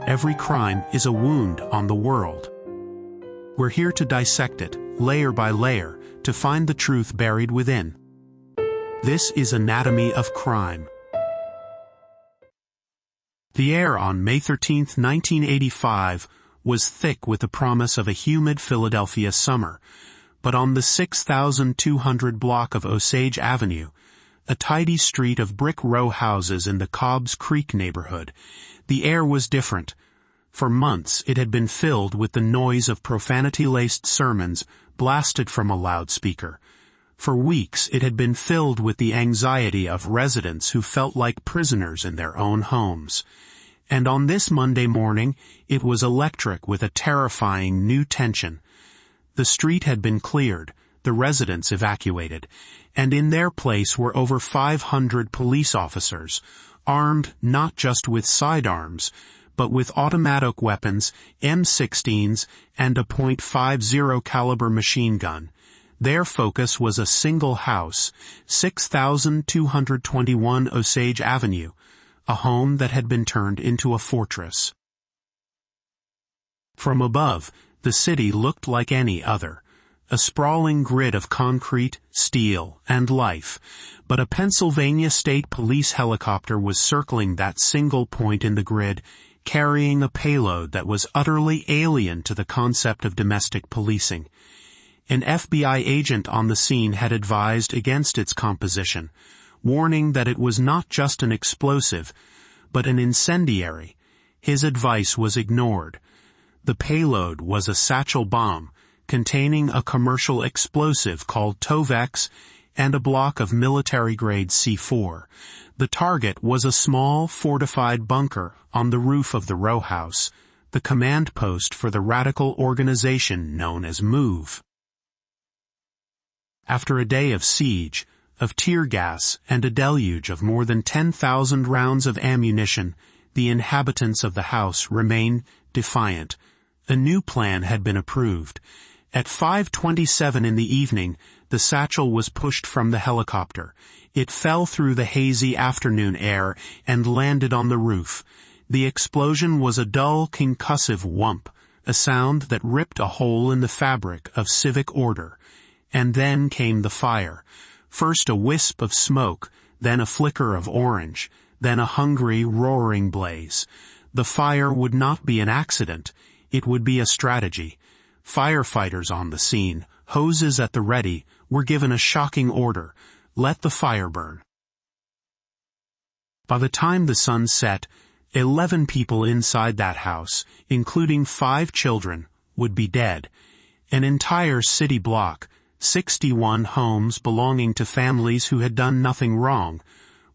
every crime is a wound on the world. We're here to dissect it, layer by layer, to find the truth buried within. This is Anatomy of Crime. The air on May 13, 1985, was thick with the promise of a humid Philadelphia summer, but on the 6,200 block of Osage Avenue, a tidy street of brick row houses in the Cobbs Creek neighborhood, the air was different. For months it had been filled with the noise of profanity-laced sermons blasted from a loudspeaker. For weeks it had been filled with the anxiety of residents who felt like prisoners in their own homes. And on this Monday morning, it was electric with a terrifying new tension. The street had been cleared, the residents evacuated, and in their place were over 500 police officers, armed not just with sidearms, but with automatic weapons, M16s, and a .50 caliber machine gun. Their focus was a single house, 6,221 Osage Avenue, a home that had been turned into a fortress. From above, the city looked like any other, a sprawling grid of concrete, steel, and life, but a Pennsylvania State Police helicopter was circling that single point in the grid, carrying a payload that was utterly alien to the concept of domestic policing. An FBI agent on the scene had advised against its composition, warning that it was not just an explosive, but an incendiary. His advice was ignored. The payload was a satchel bomb, containing a commercial explosive called Tovex and a block of military-grade C4. The target was a small, fortified bunker on the roof of the row house, the command post for the radical organization known as MOVE. After a day of siege, of tear gas, and a deluge of more than 10,000 rounds of ammunition, the inhabitants of the house remained defiant. A new plan had been approved. At 5:27 in the evening, the satchel was pushed from the helicopter. It fell through the hazy afternoon air and landed on the roof. The explosion was a dull, concussive whump, a sound that ripped a hole in the fabric of civic order. And then came the fire. First a wisp of smoke, then a flicker of orange, then a hungry, roaring blaze. The fire would not be an accident. It would be a strategy. Firefighters on the scene, hoses at the ready, were given a shocking order: let the fire burn. By the time the sun set, 11 people inside that house, including 5 children, would be dead. An entire city block, 61 homes belonging to families who had done nothing wrong,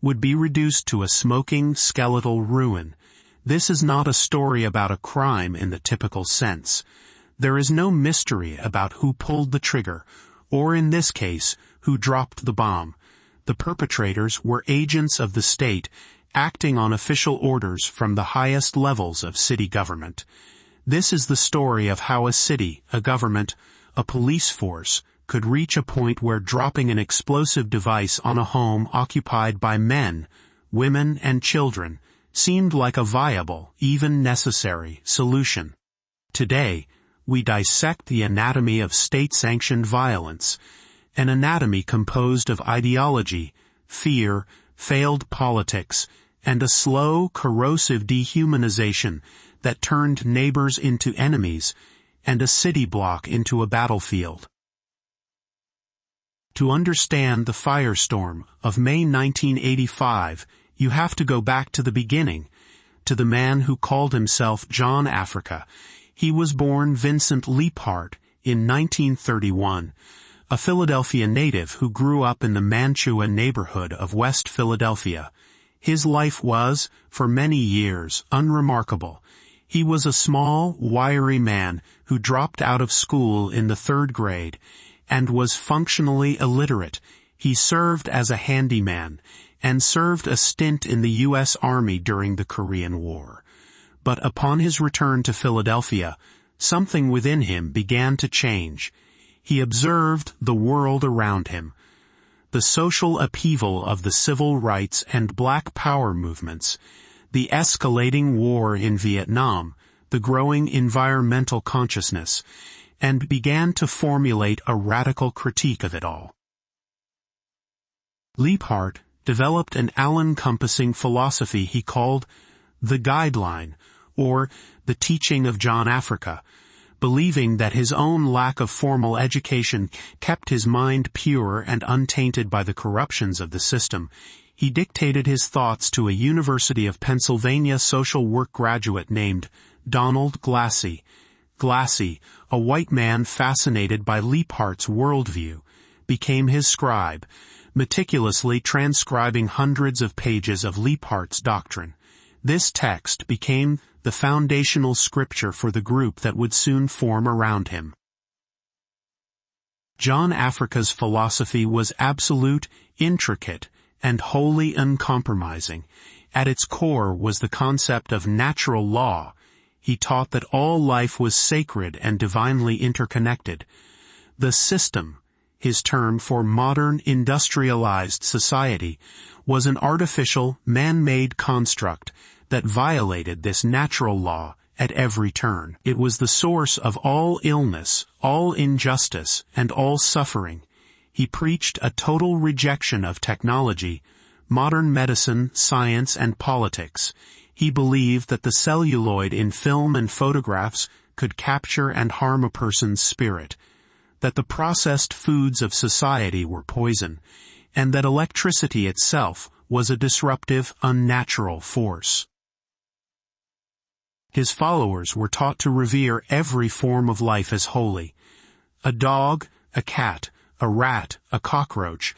would be reduced to a smoking, skeletal ruin. This is not a story about a crime in the typical sense. There is no mystery about who pulled the trigger, or in this case, who dropped the bomb. The perpetrators were agents of the state, acting on official orders from the highest levels of city government. This is the story of how a city, a government, a police force, could reach a point where dropping an explosive device on a home occupied by men, women, and children seemed like a viable, even necessary, solution. Today, we dissect the anatomy of state-sanctioned violence, an anatomy composed of ideology, fear, failed politics, and a slow, corrosive dehumanization that turned neighbors into enemies and a city block into a battlefield. To understand the firestorm of May 1985, you have to go back to the beginning, to the man who called himself John Africa. He was born Vincent Leaphart in 1931, a Philadelphia native who grew up in the Mantua neighborhood of West Philadelphia. His life was, for many years, unremarkable. He was a small, wiry man who dropped out of school in the 3rd grade and was functionally illiterate. He served as a handyman and served a stint in the U.S. Army during the Korean War. But upon his return to Philadelphia, something within him began to change. He observed the world around him. The social upheaval of the civil rights and Black Power movements, the escalating war in Vietnam, the growing environmental consciousness, and began to formulate a radical critique of it all. Liebhardt developed an all-encompassing philosophy he called the guideline, or the teaching of John Africa, believing that his own lack of formal education kept his mind pure and untainted by the corruptions of the system. He dictated his thoughts to a University of Pennsylvania social work graduate named Donald Glassy. Glassy, a white man fascinated by Leiphardt's worldview, became his scribe, meticulously transcribing hundreds of pages of Leiphardt's doctrine. This text became the foundational scripture for the group that would soon form around him. John Africa's philosophy was absolute, intricate, and wholly uncompromising. At its core was the concept of natural law. He taught that all life was sacred and divinely interconnected. The system, his term for modern industrialized society, was an artificial, man-made construct that violated this natural law at every turn. It was the source of all illness, all injustice, and all suffering. He preached a total rejection of technology, modern medicine, science, and politics. He believed that the celluloid in film and photographs could capture and harm a person's spirit, that the processed foods of society were poison, and that electricity itself was a disruptive, unnatural force. His followers were taught to revere every form of life as holy. A dog, a cat, a rat, a cockroach,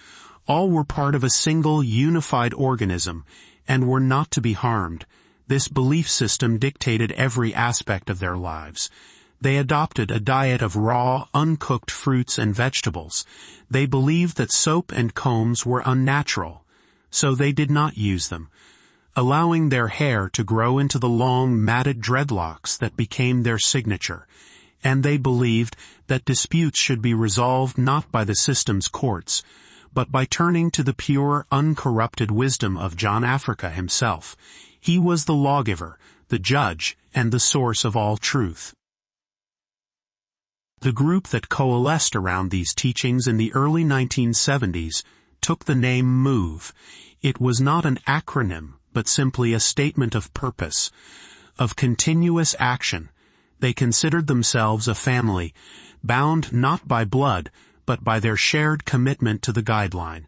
all were part of a single unified organism and were not to be harmed. This belief system dictated every aspect of their lives. They adopted a diet of raw, uncooked fruits and vegetables. They believed that soap and combs were unnatural, so they did not use them, allowing their hair to grow into the long, matted dreadlocks that became their signature. And they believed that disputes should be resolved not by the system's courts, but by turning to the pure, uncorrupted wisdom of John Africa himself. He was the lawgiver, the judge, and the source of all truth. The group that coalesced around these teachings in the early 1970s took the name MOVE. It was not an acronym, but simply a statement of purpose, of continuous action. They considered themselves a family, bound not by blood, but by their shared commitment to the guideline.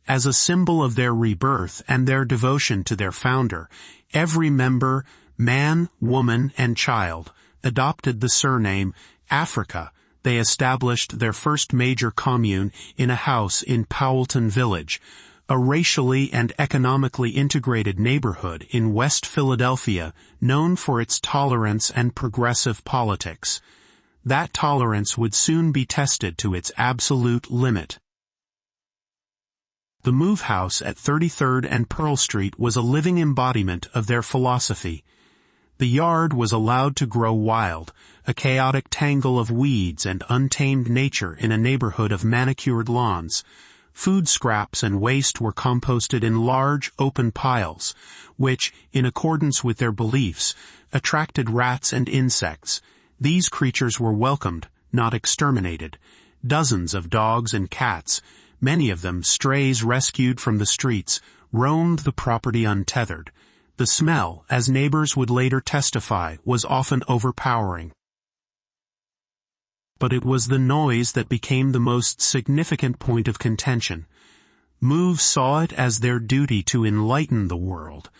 As a symbol of their rebirth and their devotion to their founder, every member, man, woman, and child, adopted the surname Africa. They established their first major commune in a house in Powelton Village, a racially and economically integrated neighborhood in West Philadelphia known for its tolerance and progressive politics. That tolerance would soon be tested to its absolute limit. The Move House at 33rd and Pearl Street was a living embodiment of their philosophy. The yard was allowed to grow wild, a chaotic tangle of weeds and untamed nature in a neighborhood of manicured lawns. Food scraps and waste were composted in large, open piles, which, in accordance with their beliefs, attracted rats and insects. These creatures were welcomed, not exterminated. Dozens of dogs and cats, many of them strays rescued from the streets, roamed the property untethered. The smell, as neighbors would later testify, was often overpowering. But it was the noise that became the most significant point of contention. Move saw it as their duty to enlighten the world,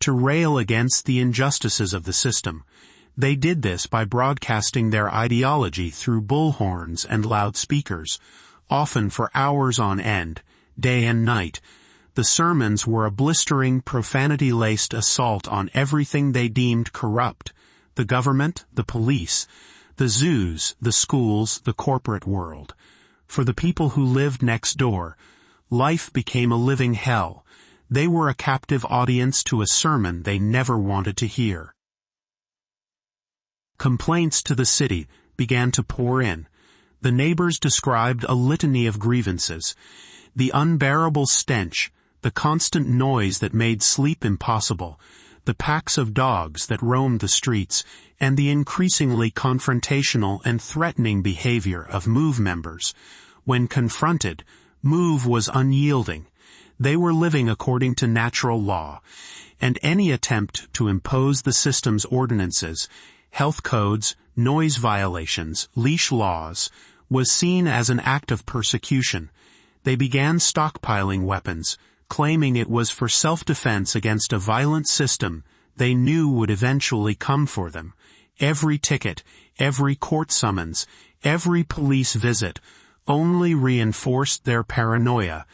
to rail against the injustices of the system. They did this by broadcasting their ideology through bullhorns and loudspeakers, often for hours on end, day and night. The sermons were a blistering, profanity-laced assault on everything they deemed corrupt: the government, the police, the zoos, the schools, the corporate world. For the people who lived next door, life became a living hell. They were a captive audience to a sermon they never wanted to hear. Complaints to the city began to pour in. The neighbors described a litany of grievances: the unbearable stench, the constant noise that made sleep impossible, the packs of dogs that roamed the streets, and the increasingly confrontational and threatening behavior of MOVE members. When confronted, MOVE was unyielding. They were living according to natural law, and any attempt to impose the system's ordinances, health codes, noise violations, leash laws, was seen as an act of persecution. They began stockpiling weapons, claiming it was for self-defense against a violent system they knew would eventually come for them. Every ticket, every court summons, every police visit only reinforced their paranoia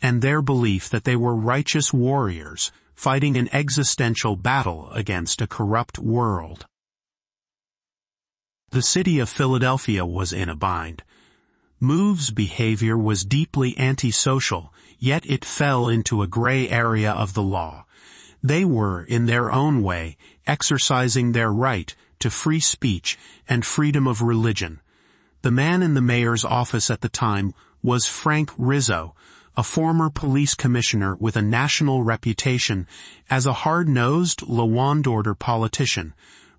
and their belief that they were righteous warriors fighting an existential battle against a corrupt world. The city of Philadelphia was in a bind. MOVE's behavior was deeply antisocial, yet it fell into a gray area of the law. They were, in their own way, exercising their right to free speech and freedom of religion. The man in the mayor's office at the time was Frank Rizzo, a former police commissioner with a national reputation as a hard-nosed, law-and-order politician.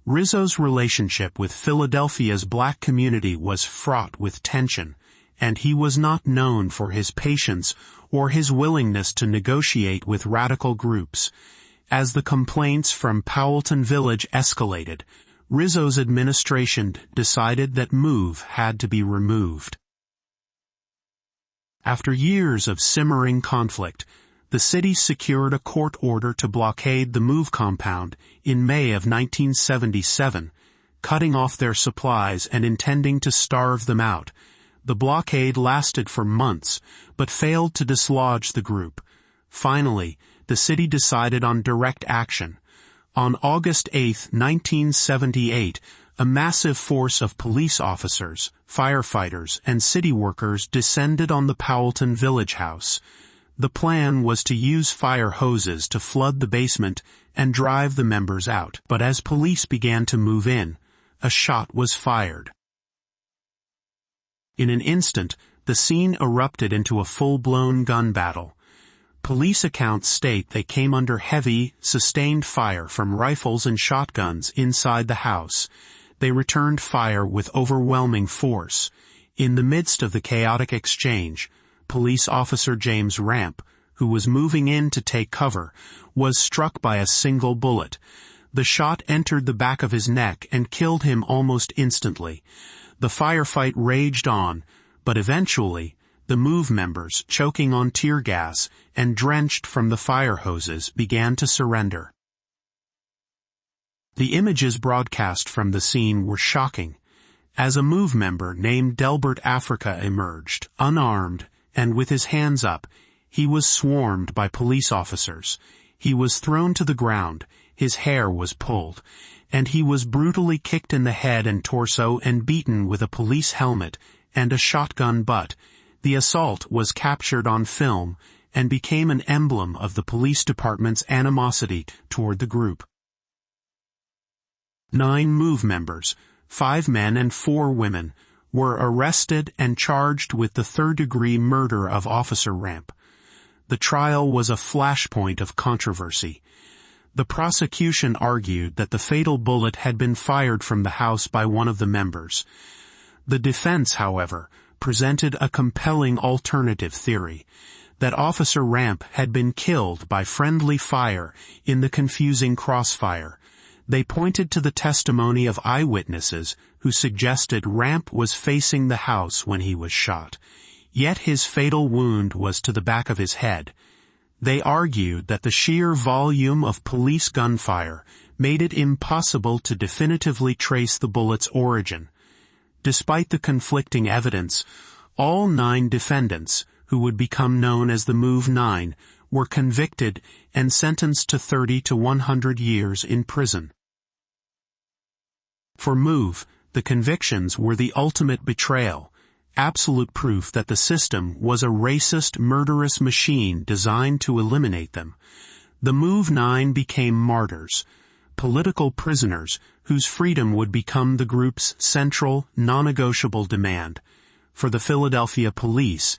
Rizzo's relationship with Philadelphia's black community was fraught with tension, and he was not known for his patience or his willingness to negotiate with radical groups. As the complaints from Powelton Village escalated, Rizzo's administration decided that MOVE had to be removed. After years of simmering conflict, the city secured a court order to blockade the MOVE compound in May of 1977, cutting off their supplies and intending to starve them out. The blockade lasted for months, but failed to dislodge the group. Finally, the city decided on direct action. On August 8, 1978, a massive force of police officers, firefighters, and city workers descended on the Powelton Village house. The plan was to use fire hoses to flood the basement and drive the members out. But as police began to move in, a shot was fired. In an instant, the scene erupted into a full-blown gun battle. Police accounts state they came under heavy, sustained fire from rifles and shotguns inside the house. They returned fire with overwhelming force. In the midst of the chaotic exchange, police officer James Ramp, who was moving in to take cover, was struck by a single bullet. The shot entered the back of his neck and killed him almost instantly. The firefight raged on, but eventually, the MOVE members, choking on tear gas and drenched from the fire hoses, began to surrender. The images broadcast from the scene were shocking. As a MOVE member named Delbert Africa emerged, unarmed, and with his hands up, he was swarmed by police officers. He was thrown to the ground, his hair was pulled, and he was brutally kicked in the head and torso and beaten with a police helmet and a shotgun butt. The assault was captured on film and became an emblem of the police department's animosity toward the group. 9 MOVE members, 5 men and 4 women, were arrested and charged with the third-degree murder of Officer Ramp. The trial was a flashpoint of controversy. The prosecution argued that the fatal bullet had been fired from the house by one of the members. The defense, however, presented a compelling alternative theory, that Officer Ramp had been killed by friendly fire in the confusing crossfire. They pointed to the testimony of eyewitnesses who suggested Ramp was facing the house when he was shot, yet his fatal wound was to the back of his head. They argued that the sheer volume of police gunfire made it impossible to definitively trace the bullet's origin. Despite the conflicting evidence, all 9 defendants, who would become known as the MOVE 9, were convicted and sentenced to 30 to 100 years in prison. For MOVE, the convictions were the ultimate betrayal, absolute proof that the system was a racist, murderous machine designed to eliminate them. The MOVE 9 became martyrs, political prisoners whose freedom would become the group's central, non-negotiable demand. For the Philadelphia police,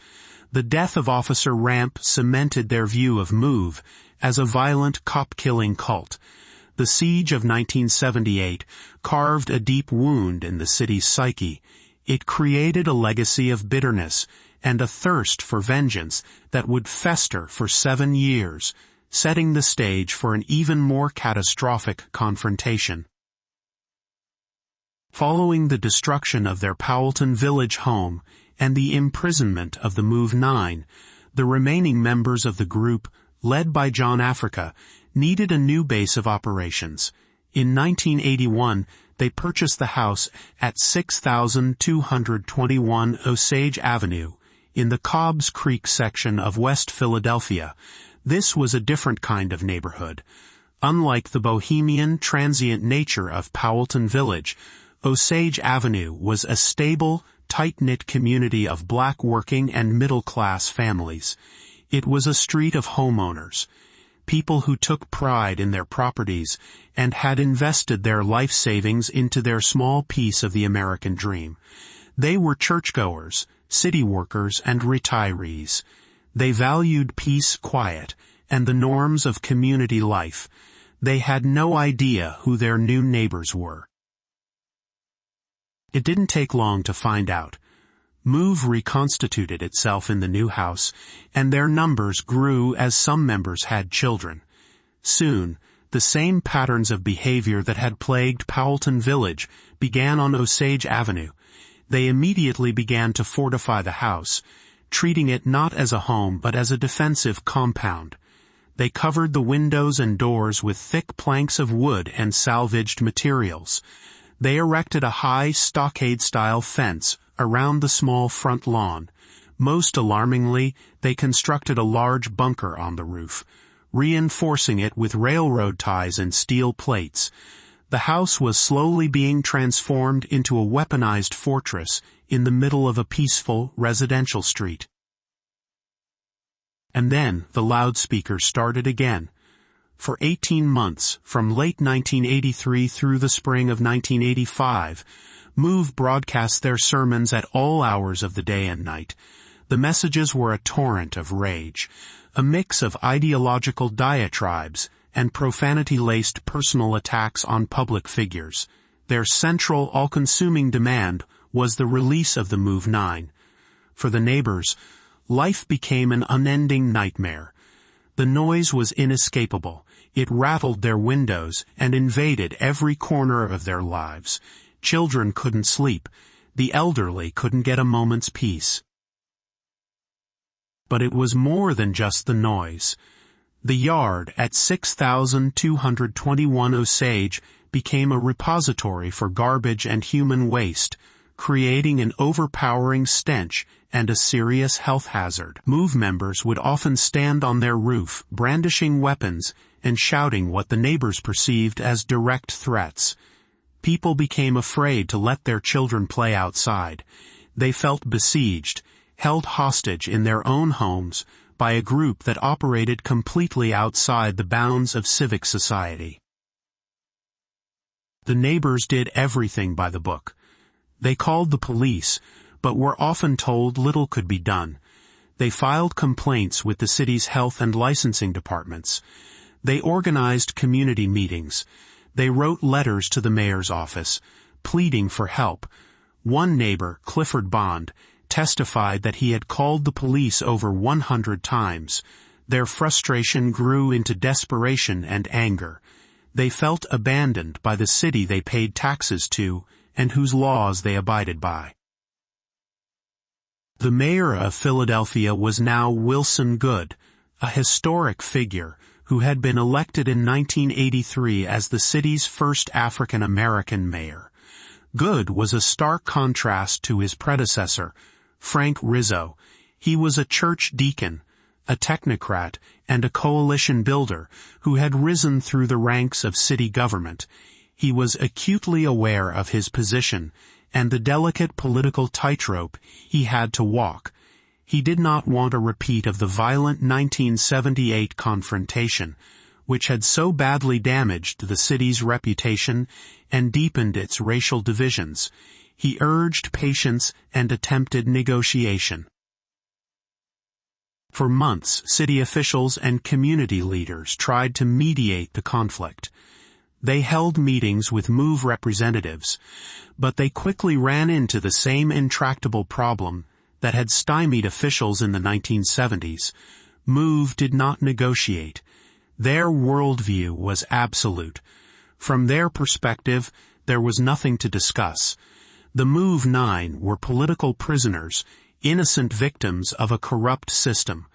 the death of Officer Ramp cemented their view of MOVE as a violent cop-killing cult. The siege of 1978 carved a deep wound in the city's psyche. It created a legacy of bitterness and a thirst for vengeance that would fester for 7 years, setting the stage for an even more catastrophic confrontation. Following the destruction of their Powelton Village home and the imprisonment of the Move 9, the remaining members of the group, led by John Africa, needed a new base of operations. In 1981, they purchased the house at 6221 Osage Avenue, in the Cobbs Creek section of West Philadelphia. This was a different kind of neighborhood. Unlike the bohemian, transient nature of Powelton Village, Osage Avenue was a stable, tight-knit community of black working and middle-class families. It was a street of homeowners, people who took pride in their properties and had invested their life savings into their small piece of the American dream. They were churchgoers, city workers, and retirees. They valued peace, quiet, and the norms of community life. They had no idea who their new neighbors were. It didn't take long to find out. Move reconstituted itself in the new house, and their numbers grew as some members had children. Soon, the same patterns of behavior that had plagued Powelton Village began on Osage Avenue. They immediately began to fortify the house, treating it not as a home but as a defensive compound. They covered the windows and doors with thick planks of wood and salvaged materials. They erected a high stockade-style fence around the small front lawn. Most alarmingly, they constructed a large bunker on the roof, reinforcing it with railroad ties and steel plates. The house was slowly being transformed into a weaponized fortress in the middle of a peaceful residential street. And then the loudspeakers started again. For 18 months, from late 1983 through the spring of 1985, Move broadcast their sermons at all hours of the day and night. The messages were a torrent of rage, a mix of ideological diatribes and profanity-laced personal attacks on public figures. Their central, all-consuming demand was the release of the Move 9. For the neighbors, life became an unending nightmare. The noise was inescapable. It rattled their windows and invaded every corner of their lives. Children couldn't sleep. The elderly couldn't get a moment's peace. But it was more than just the noise. The yard at 6221 Osage became a repository for garbage and human waste, creating an overpowering stench and a serious health hazard. Move members would often stand on their roof, brandishing weapons and shouting what the neighbors perceived as direct threats. People became afraid to let their children play outside. They felt besieged, held hostage in their own homes by a group that operated completely outside the bounds of civic society. The neighbors did everything by the book. They called the police, but were often told little could be done. They filed complaints with the city's health and licensing departments. They organized community meetings. They wrote letters to the mayor's office, pleading for help. One neighbor, Clifford Bond, testified that he had called the police over 100 times. Their frustration grew into desperation and anger. They felt abandoned by the city they paid taxes to and whose laws they abided by. The mayor of Philadelphia was now Wilson Goode, a historic figure who had been elected in 1983 as the city's first African-American mayor. Goode was a stark contrast to his predecessor, Frank Rizzo. He was a church deacon, a technocrat, and a coalition builder who had risen through the ranks of city government. He was acutely aware of his position and the delicate political tightrope he had to walk. He did not want a repeat of the violent 1978 confrontation, which had so badly damaged the city's reputation and deepened its racial divisions. He urged patience and attempted negotiation. For months, city officials and community leaders tried to mediate the conflict. They held meetings with MOVE representatives, but they quickly ran into the same intractable problem that had stymied officials in the 1970s. MOVE did not negotiate. Their worldview was absolute. From their perspective, there was nothing to discuss. The MOVE 9 were political prisoners, innocent victims of a corrupt system.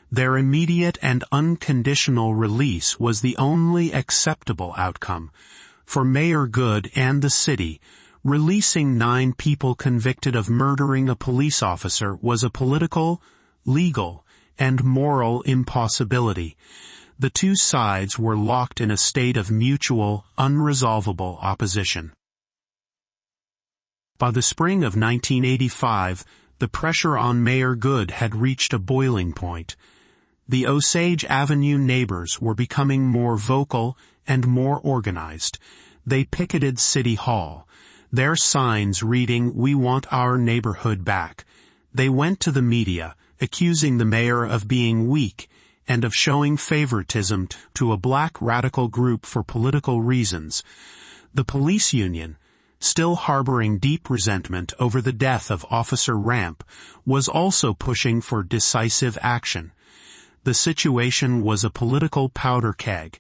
Their immediate and unconditional release was the only acceptable outcome. For Mayor Good and the city, releasing 9 people convicted of murdering a police officer was a political, legal, and moral impossibility. The two sides were locked in a state of mutual, unresolvable opposition. By the spring of 1985, the pressure on Mayor Good had reached a boiling point. The Osage Avenue neighbors were becoming more vocal and more organized. They picketed City Hall, their signs reading, "We want our neighborhood back." They went to the media, accusing the mayor of being weak and of showing favoritism to a black radical group for political reasons. The police union, still harboring deep resentment over the death of Officer Ramp, was also pushing for decisive action. The situation was a political powder keg.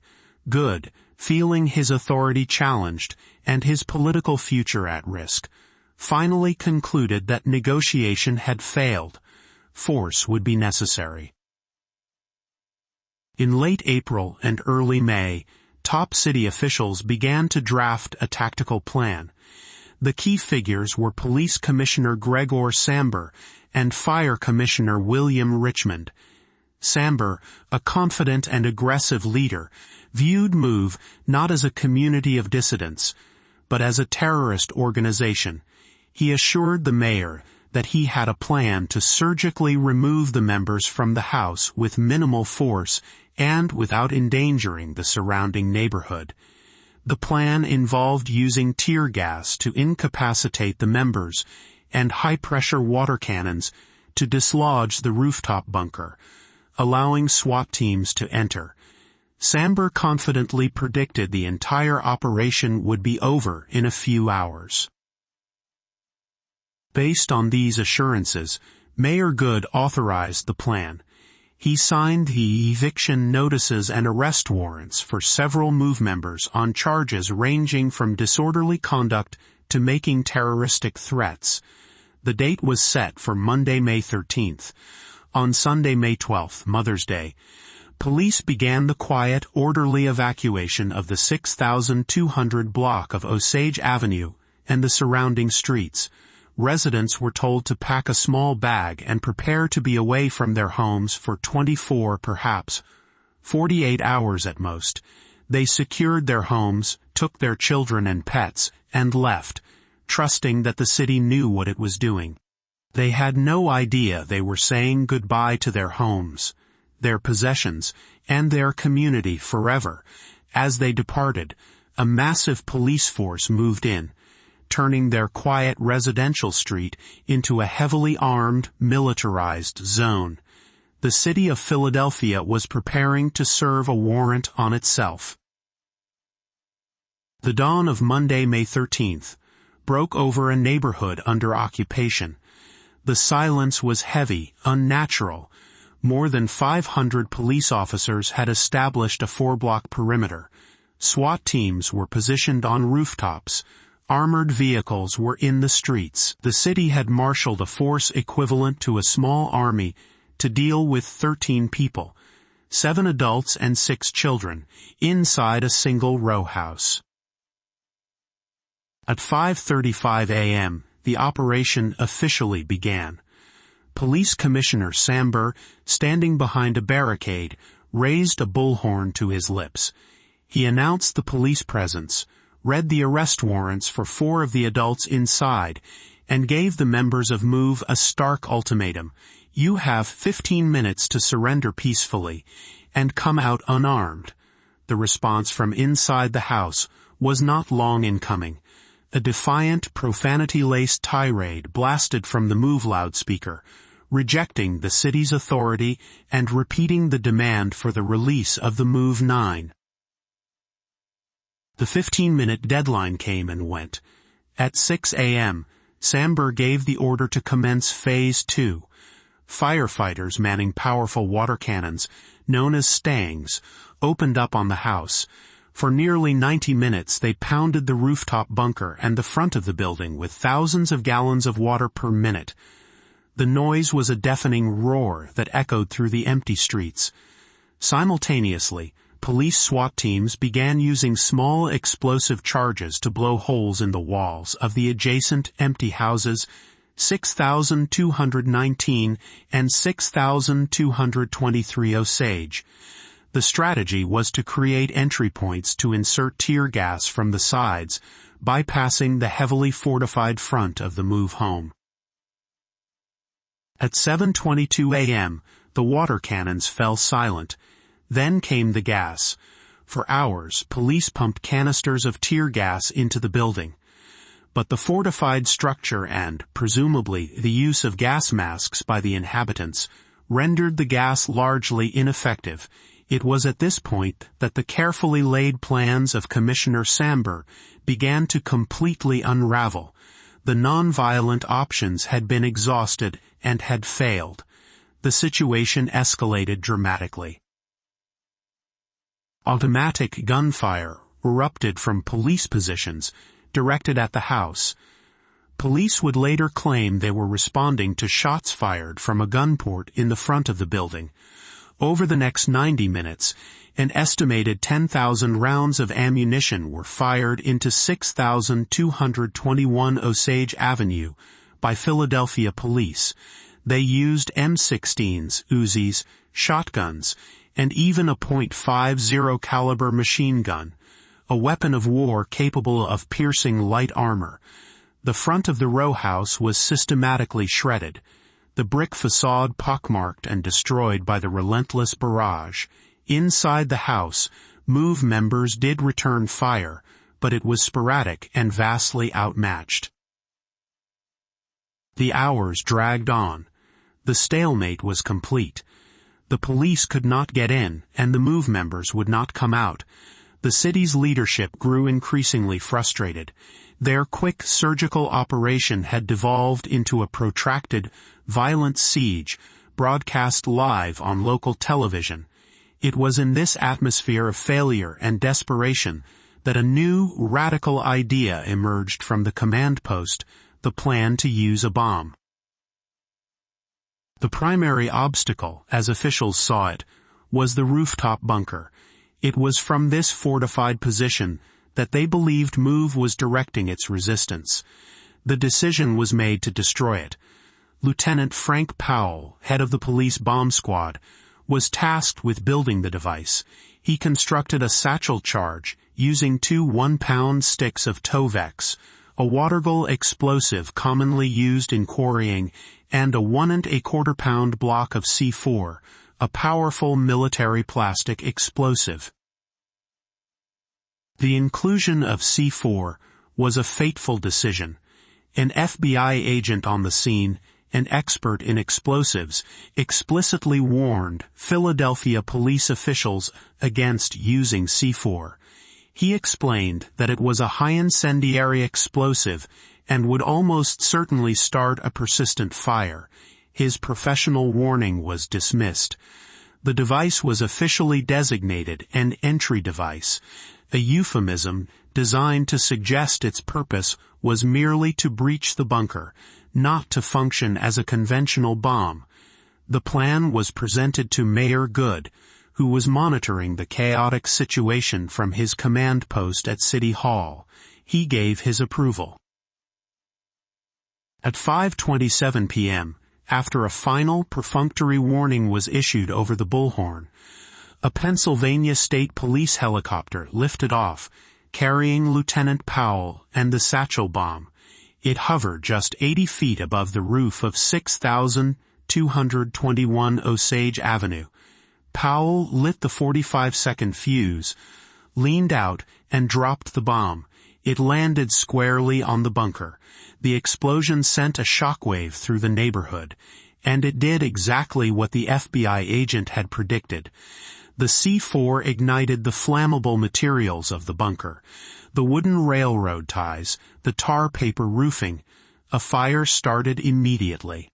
Good, feeling his authority challenged and his political future at risk, finally concluded that negotiation had failed. Force would be necessary. In late April and early May, top city officials began to draft a tactical plan. The key figures were Police Commissioner Gregor Samber and Fire Commissioner William Richmond. Samber, a confident and aggressive leader, viewed MOVE not as a community of dissidents, but as a terrorist organization. He assured the mayor that he had a plan to surgically remove the members from the house with minimal force and without endangering the surrounding neighborhood. The plan involved using tear gas to incapacitate the members and high-pressure water cannons to dislodge the rooftop bunker, allowing SWAT teams to enter. Samber confidently predicted the entire operation would be over in a few hours. Based on these assurances, Mayor Good authorized the plan. He signed the eviction notices and arrest warrants for several MOVE members on charges ranging from disorderly conduct to making terroristic threats. The date was set for Monday, May 13th. On Sunday, May 12th, Mother's Day, police began the quiet, orderly evacuation of the 6,200 block of Osage Avenue and the surrounding streets. Residents were told to pack a small bag and prepare to be away from their homes for 24, perhaps 48 hours at most. They secured their homes, took their children and pets, and left, trusting that the city knew what it was doing. They had no idea they were saying goodbye to their homes, their possessions, and their community forever. As they departed, a massive police force moved in, turning their quiet residential street into a heavily armed, militarized zone. The city of Philadelphia was preparing to serve a warrant on itself. The dawn of Monday, May 13th, broke over a neighborhood under occupation. The silence was heavy, unnatural. More than 500 police officers had established a 4-block perimeter. SWAT teams were positioned on rooftops. Armored vehicles were in the streets. The city had marshaled a force equivalent to a small army to deal with 13 people, 7 adults and 6 children, inside a single row house. At 5:35 a.m., the operation officially began. Police Commissioner Samber, standing behind a barricade, raised a bullhorn to his lips. He announced the police presence, read the arrest warrants for 4 of the adults inside, and gave the members of MOVE a stark ultimatum. You have 15 minutes to surrender peacefully and come out unarmed. The response from inside the house was not long in coming. A defiant, profanity-laced tirade blasted from the MOVE loudspeaker, rejecting the city's authority and repeating the demand for the release of the MOVE 9. The 15-minute deadline came and went. At 6 a.m., Samber gave the order to commence Phase 2. Firefighters manning powerful water cannons, known as stangs, opened up on the house. For nearly 90 minutes they pounded the rooftop bunker and the front of the building with thousands of gallons of water per minute. The noise was a deafening roar that echoed through the empty streets. Simultaneously, police SWAT teams began using small explosive charges to blow holes in the walls of the adjacent empty houses 6,219 and 6,223 Osage. The strategy was to create entry points to insert tear gas from the sides, bypassing the heavily fortified front of the move home. At 7:22 a.m., the water cannons fell silent. Then came the gas. For hours, police pumped canisters of tear gas into the building. But the fortified structure and, presumably, the use of gas masks by the inhabitants rendered the gas largely ineffective. It was at this point that the carefully laid plans of Commissioner Samber began to completely unravel. The non-violent options had been exhausted and had failed. The situation escalated dramatically. Automatic gunfire erupted from police positions directed at the house. Police would later claim they were responding to shots fired from a gun port in the front of the building. Over the next 90 minutes, an estimated 10,000 rounds of ammunition were fired into 6,221 Osage Avenue by Philadelphia police. They used M16s, Uzis, shotguns, and even a .50 caliber machine gun, a weapon of war capable of piercing light armor. The front of the row house was systematically shredded, the brick facade pockmarked and destroyed by the relentless barrage. Inside the house, MOVE members did return fire, but it was sporadic and vastly outmatched. The hours dragged on. The stalemate was complete. The police could not get in, and the MOVE members would not come out. The city's leadership grew increasingly frustrated. Their quick surgical operation had devolved into a protracted, violent siege, broadcast live on local television. It was in this atmosphere of failure and desperation that a new, radical idea emerged from the command post, the plan to use a bomb. The primary obstacle, as officials saw it, was the rooftop bunker. It was from this fortified position that they believed MOVE was directing its resistance. The decision was made to destroy it. Lieutenant Frank Powell, head of the police bomb squad, was tasked with building the device. He constructed a satchel charge using 2 one-pound sticks of Tovex, a watergull explosive commonly used in quarrying, and a 1 1/4 pound block of C4, a powerful military plastic explosive. The inclusion of C4 was a fateful decision. An FBI agent on the scene, an expert in explosives, explicitly warned Philadelphia police officials against using C4. He explained that it was a high incendiary explosive and would almost certainly start a persistent fire. His professional warning was dismissed. The device was officially designated an entry device, a euphemism designed to suggest its purpose was merely to breach the bunker, not to function as a conventional bomb. The plan was presented to Mayor Good, who was monitoring the chaotic situation from his command post at City Hall. He gave his approval. At 5:27 p.m., after a final perfunctory warning was issued over the bullhorn, a Pennsylvania State Police helicopter lifted off, carrying Lieutenant Powell and the satchel bomb. It hovered just 80 feet above the roof of 6,221 Osage Avenue. Powell lit the 45-second fuse, leaned out, and dropped the bomb. It landed squarely on the bunker. The explosion sent a shockwave through the neighborhood, and it did exactly what the FBI agent had predicted. The C4 ignited the flammable materials of the bunker, the wooden railroad ties, the tar paper roofing. A fire started immediately.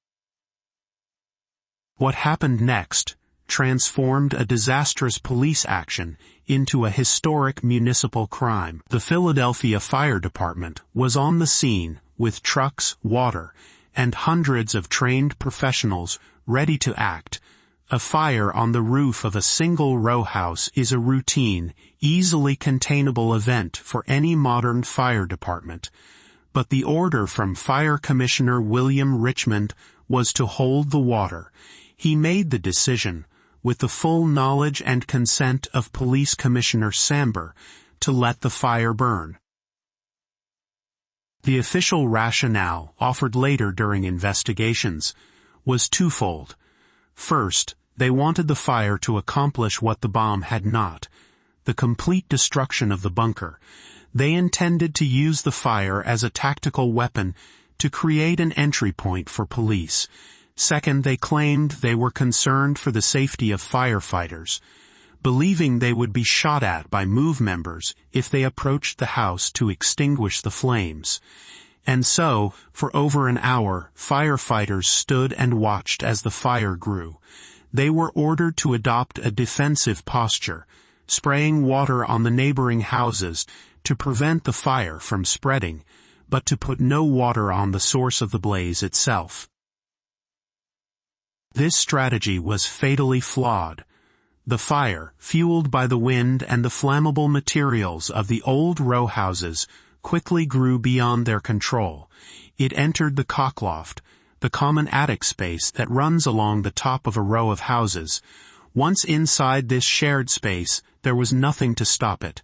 What happened next transformed a disastrous police action into a historic municipal crime. The Philadelphia Fire Department was on the scene with trucks, water, and hundreds of trained professionals ready to act. A fire on the roof of a single row house is a routine, easily containable event for any modern fire department. But the order from Fire Commissioner William Richmond was to hold the water. He made the decision, with the full knowledge and consent of Police Commissioner Samber, to let the fire burn. The official rationale, offered later during investigations, was twofold. First, they wanted the fire to accomplish what the bomb had not, the complete destruction of the bunker. They intended to use the fire as a tactical weapon to create an entry point for police. Second, they claimed they were concerned for the safety of firefighters, believing they would be shot at by MOVE members if they approached the house to extinguish the flames. And so, for over an hour, firefighters stood and watched as the fire grew. They were ordered to adopt a defensive posture, spraying water on the neighboring houses to prevent the fire from spreading, but to put no water on the source of the blaze itself. This strategy was fatally flawed. The fire, fueled by the wind and the flammable materials of the old row houses, quickly grew beyond their control. It entered the cockloft, the common attic space that runs along the top of a row of houses. Once inside this shared space, there was nothing to stop it.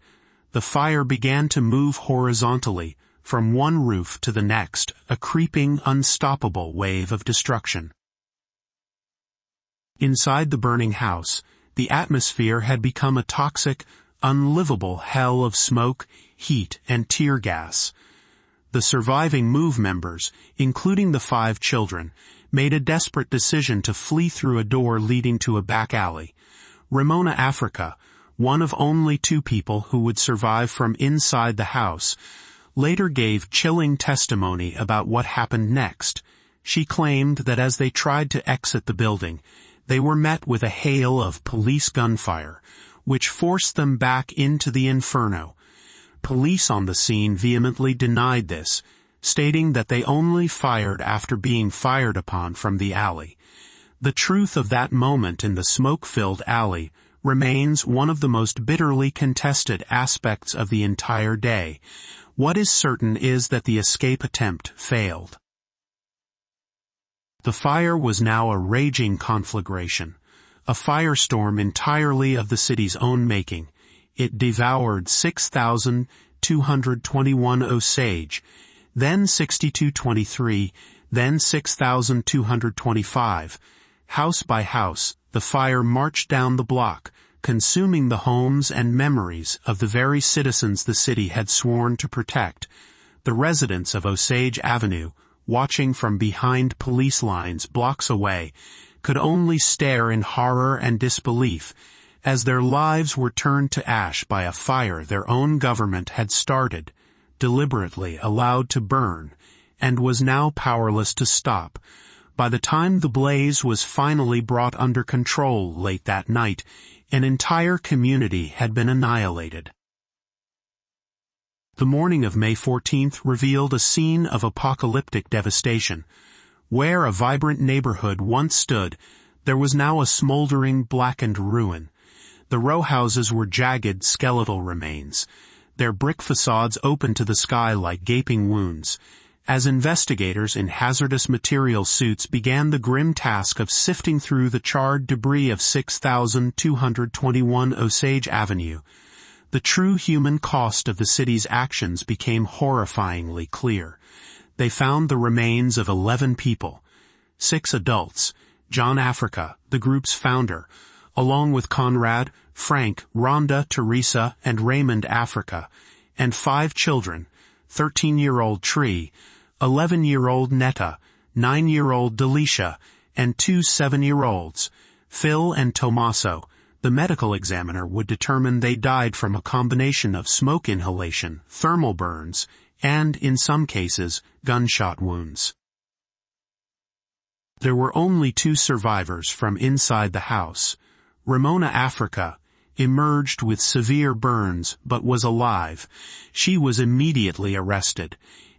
The fire began to move horizontally, from one roof to the next, a creeping, unstoppable wave of destruction. Inside the burning house, the atmosphere had become a toxic, unlivable hell of smoke, heat, and tear gas. The surviving MOVE members, including the 5 children, made a desperate decision to flee through a door leading to a back alley. Ramona Africa, one of only 2 people who would survive from inside the house, later gave chilling testimony about what happened next. She claimed that as they tried to exit the building, they were met with a hail of police gunfire, which forced them back into the inferno. Police on the scene vehemently denied this, stating that they only fired after being fired upon from the alley. The truth of that moment in the smoke-filled alley remains one of the most bitterly contested aspects of the entire day. What is certain is that the escape attempt failed. The fire was now a raging conflagration, a firestorm entirely of the city's own making. It devoured 6,221 Osage, then 6,223, then 6,225. House by house, the fire marched down the block, consuming the homes and memories of the very citizens the city had sworn to protect. The residents of Osage Avenue, watching from behind police lines blocks away, could only stare in horror and disbelief as their lives were turned to ash by a fire their own government had started, deliberately allowed to burn, and was now powerless to stop. By the time the blaze was finally brought under control late that night, an entire community had been annihilated. The morning of May 14th revealed a scene of apocalyptic devastation. Where a vibrant neighborhood once stood, there was now a smoldering, blackened ruin. The row houses were jagged, skeletal remains, their brick facades open to the sky like gaping wounds. As investigators in hazardous material suits began the grim task of sifting through the charred debris of 6,221 Osage Avenue, the true human cost of the city's actions became horrifyingly clear. They found the remains of 11 people, 6 adults, John Africa, the group's founder, along with Conrad, Frank, Rhonda, Teresa, and Raymond Africa, and 5 children, 13-year-old Tree, 11-year-old Netta, 9-year-old Delisha, and 2 7-year-olds, Phil and Tomaso, the medical examiner would determine they died from a combination of smoke inhalation, thermal burns, and, in some cases, gunshot wounds. There were only 2 survivors from inside the house. Ramona Africa emerged with severe burns but was alive. She was immediately arrested,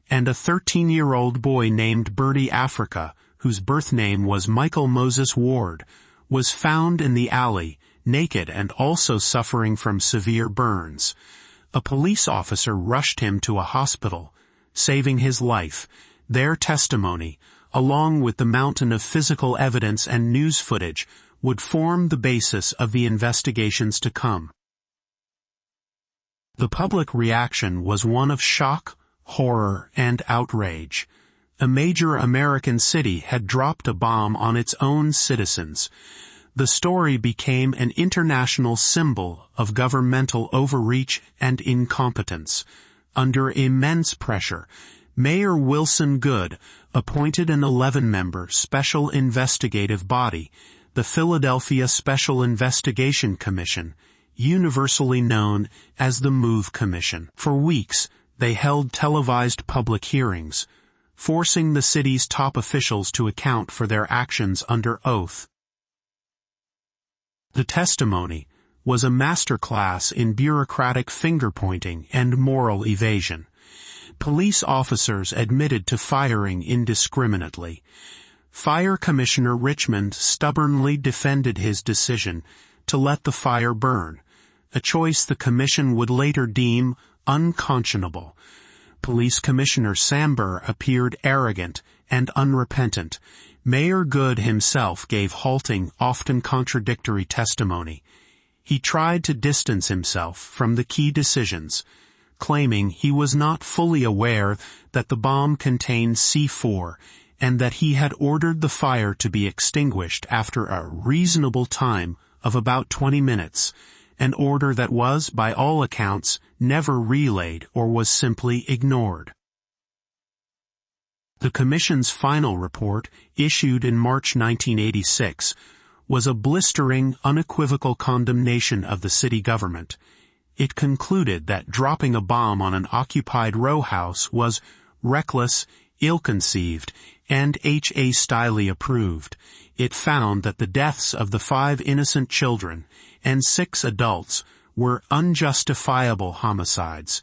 and a 13-year-old boy named Bertie Africa, whose birth name was Michael Moses Ward, was found in the alley, naked and also suffering from severe burns. A police officer rushed him to a hospital, saving his life. Their testimony, along with the mountain of physical evidence and news footage, would form the basis of the investigations to come. The public reaction was one of shock, horror, and outrage. A major American city had dropped a bomb on its own citizens. The story became an international symbol of governmental overreach and incompetence. Under immense pressure, Mayor Wilson Goode appointed an 11-member special investigative body, the Philadelphia Special Investigation Commission, universally known as the MOVE Commission. For weeks, they held televised public hearings, forcing the city's top officials to account for their actions under oath. The testimony was a masterclass in bureaucratic finger-pointing and moral evasion. Police officers admitted to firing indiscriminately. Fire Commissioner Richmond stubbornly defended his decision to let the fire burn, a choice the commission would later deem unconscionable. Police Commissioner Samber appeared arrogant and unrepentant. Mayor Goode himself gave halting, often contradictory testimony. He tried to distance himself from the key decisions, claiming he was not fully aware that the bomb contained C4 and that he had ordered the fire to be extinguished after a reasonable time of about 20 minutes, an order that was, by all accounts, never relayed or was simply ignored. The Commission's final report, issued in March 1986, was a blistering, unequivocal condemnation of the city government. It concluded that dropping a bomb on an occupied row house was reckless, ill-conceived, and H.A. Stiley approved. It found that the deaths of the 5 innocent children and 6 adults were unjustifiable homicides,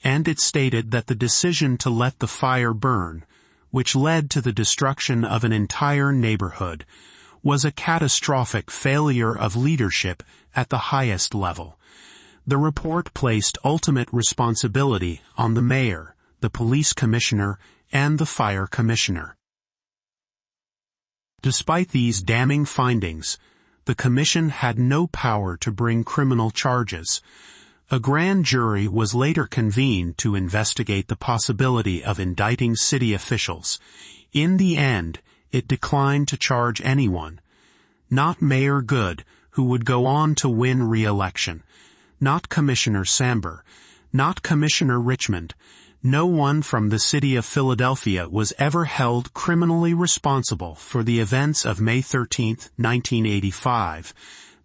and it stated that the decision to let the fire burn, which led to the destruction of an entire neighborhood, was a catastrophic failure of leadership at the highest level. The report placed ultimate responsibility on the mayor, the police commissioner, and the fire commissioner. Despite these damning findings, the commission had no power to bring criminal charges. A grand jury was later convened to investigate the possibility of indicting city officials. In the end, it declined to charge anyone. Not Mayor Goode, who would go on to win re-election. Not Commissioner Samber. Not Commissioner Richmond. No one from the city of Philadelphia was ever held criminally responsible for the events of May 13, 1985.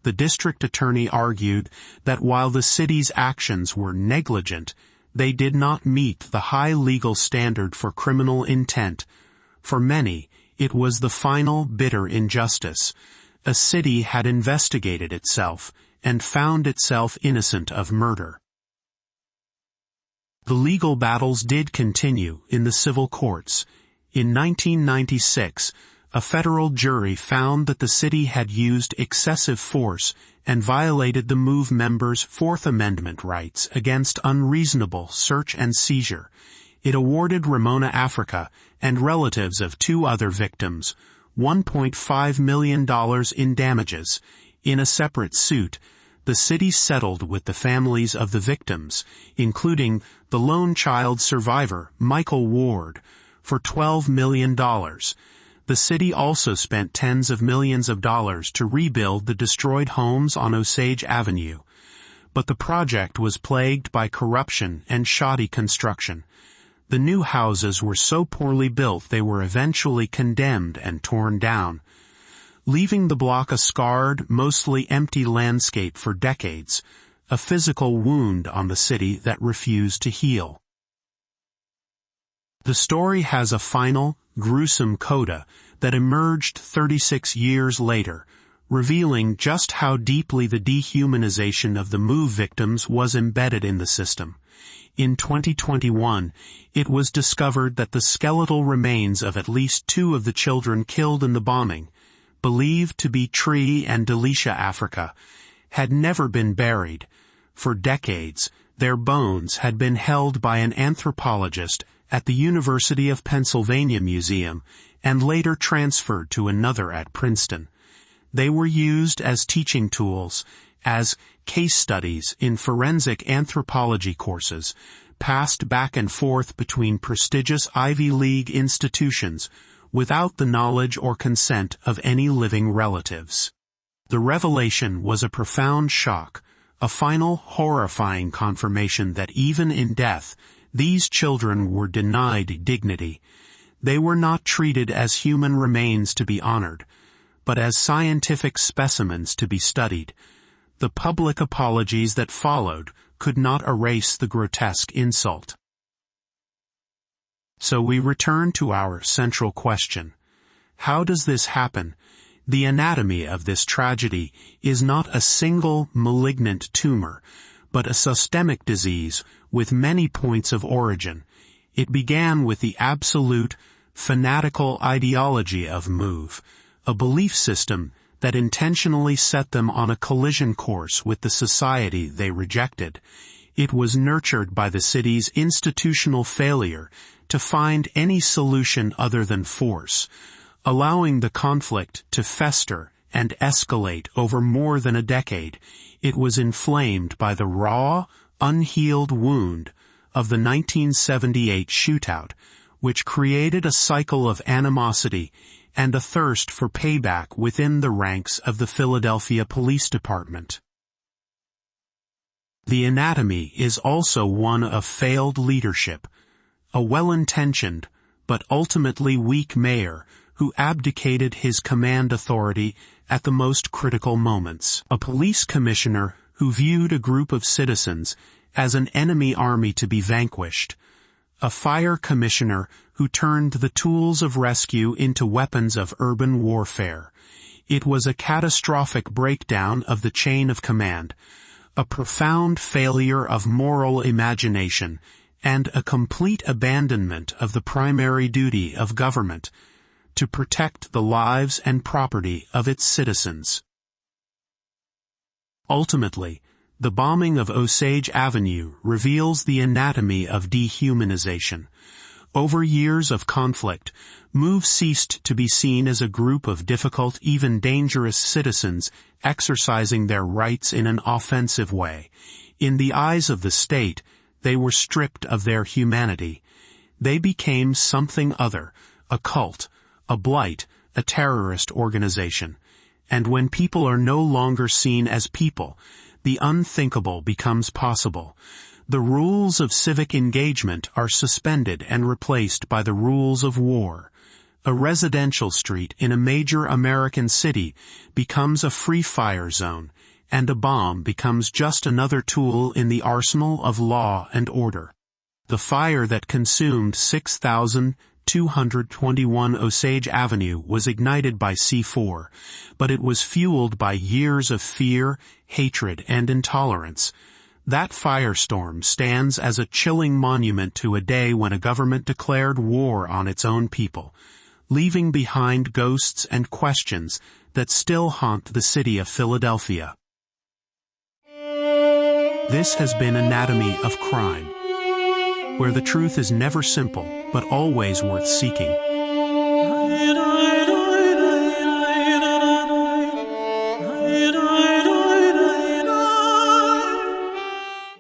The district attorney argued that while the city's actions were negligent, they did not meet the high legal standard for criminal intent. For many, it was the final bitter injustice. A city had investigated itself and found itself innocent of murder. The legal battles did continue in the civil courts. In 1996, a federal jury found that the city had used excessive force and violated the MOVE members' Fourth Amendment rights against unreasonable search and seizure. It awarded Ramona Africa and relatives of 2 other victims $1.5 million in damages. In a separate suit, the city settled with the families of the victims, including the lone child survivor, Michael Ward, for $12 million. The city also spent tens of millions of dollars to rebuild the destroyed homes on Osage Avenue. But the project was plagued by corruption and shoddy construction. The new houses were so poorly built they were eventually condemned and torn down. leaving the block a scarred, mostly empty landscape for decades, a physical wound on the city that refused to heal. The story has a final, gruesome coda that emerged 36 years later, revealing just how deeply the dehumanization of the MOVE victims was embedded in the system. In 2021, it was discovered that the skeletal remains of at least 2 of the children killed in the bombing, believed to be Tree and Delicia Africa, had never been buried. For decades, their bones had been held by an anthropologist at the University of Pennsylvania Museum and later transferred to another at Princeton. They were used as teaching tools, as case studies in forensic anthropology courses, passed back and forth between prestigious Ivy League institutions without the knowledge or consent of any living relatives. The revelation was a profound shock, a final horrifying confirmation that even in death, these children were denied dignity. They were not treated as human remains to be honored, but as scientific specimens to be studied. The public apologies that followed could not erase the grotesque insult. So we return to our central question. How does this happen? The anatomy of this tragedy is not a single malignant tumor, but a systemic disease with many points of origin. It began with the absolute, fanatical ideology of MOVE, a belief system that intentionally set them on a collision course with the society they rejected. It was nurtured by the city's institutional failure to find any solution other than force, allowing the conflict to fester and escalate over more than a decade. It was inflamed by the raw, unhealed wound of the 1978 shootout, which created a cycle of animosity and a thirst for payback within the ranks of the Philadelphia Police Department. The anatomy is also one of failed leadership, a well-intentioned but ultimately weak mayor who abdicated his command authority at the most critical moments, a police commissioner who viewed a group of citizens as an enemy army to be vanquished, a fire commissioner who turned the tools of rescue into weapons of urban warfare. It was a catastrophic breakdown of the chain of command, a profound failure of moral imagination, and a complete abandonment of the primary duty of government, to protect the lives and property of its citizens. Ultimately, the bombing of Osage Avenue reveals the anatomy of dehumanization. Over years of conflict, MOVE ceased to be seen as a group of difficult, even dangerous citizens exercising their rights in an offensive way. In the eyes of the state, they were stripped of their humanity. They became something other, a cult, a blight, a terrorist organization. And when people are no longer seen as people, the unthinkable becomes possible. The rules of civic engagement are suspended and replaced by the rules of war. A residential street in a major American city becomes a free fire zone, and a bomb becomes just another tool in the arsenal of law and order. The fire that consumed 6,221 Osage Avenue was ignited by C4, but it was fueled by years of fear, hatred, and intolerance. That firestorm stands as a chilling monument to a day when a government declared war on its own people, leaving behind ghosts and questions that still haunt the city of Philadelphia. This has been Anatomy of Crime, where the truth is never simple, but always worth seeking.